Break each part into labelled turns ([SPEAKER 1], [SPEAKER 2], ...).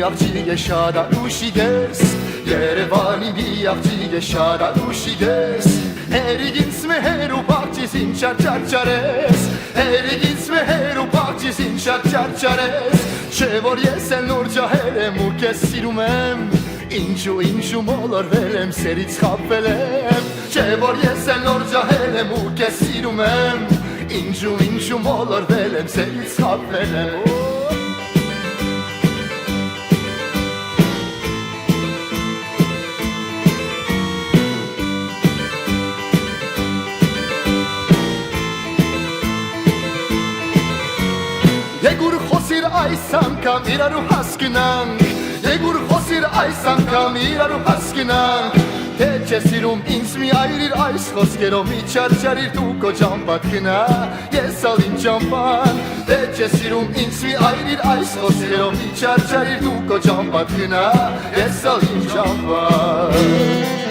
[SPEAKER 1] աղջիկ է շատ անուշիկ ես Երևանի մի աղջիկ է շատ անուշիկ ես Հերիք ինձ մեհեր ու բաղջիս ինձ շատ ճարճարես Հերիք ինձ մեհեր ու բաղջիս ինձ շատ ճարճարես Չէ որ ես էլ նոր ջահել եմ ու քեզ սիրում եմ Ինչու մոլորվել եմ սերից խաբվել եմ Չէ որ ես էլ նոր ջահել եմ ու քեզ սիրում եմ Ինչու մոլորվել եմ սերից խաբվել եմ Եգուր խոսիր այս անգամ իրարու հասկնանք Եգուր խոսիր այս անգամ իրարու հասկնանք Թե չէ սիրում ինձ մի այրիր այս խոսքերով մի չարչարիր դու քո ճամփատ գնա Ես ալ իմ ճամփան Թե չէ սիրում ինձ մի այրիր այս խոսքերով մի չարչարիր դու քո ճամփատ գնա Ես ալ իմ ճամփան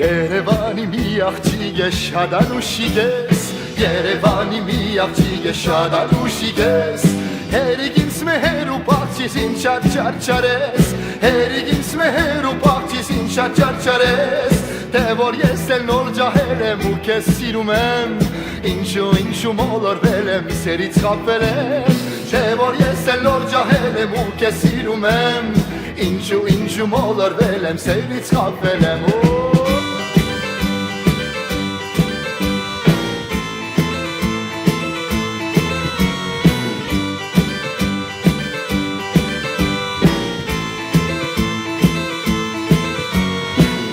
[SPEAKER 1] Երևանի մի աղջիկ է շատ անուշիկ ես Երևանի մի աղջիկ է շատ անուշիկ ես Հերիք ինձ մեհեր ու բաղջիս ինձ շատ ճարճարես Հերիք ինձ մեհեր ու բաղջիս ինձ շատ ճարճարես Թե որ ես էլ նոր ջահել եմ ու քեզ սիրում եմ Ինչու մոլորվել եմ սերից խաբվել եմ Չէ որ ես էլ նոր ջահել եմ ու քեզ սիրում եմ Ինչու մոլորվել եմ սերից խաբվել եմ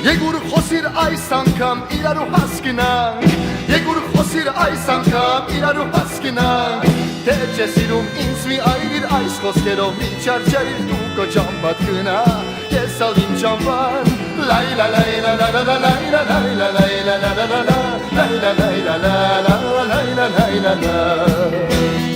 [SPEAKER 1] Եգուր խոսիր այս անգամ իրարու հասկնանք Եգուր խոսիր այս անգամ իրարու հասկնանք Թե չէ սիրում ինձ մի այրիր այս խոսքերով մի չարչարիր դու քո ճամփատ գնա Ես ալ իմ ճամփան Լայ լա լայ լա լա լա լայ լա լայ լա լայ լա լա լա լայ լա լայ լա լա լայ լա լայ լա լայ լա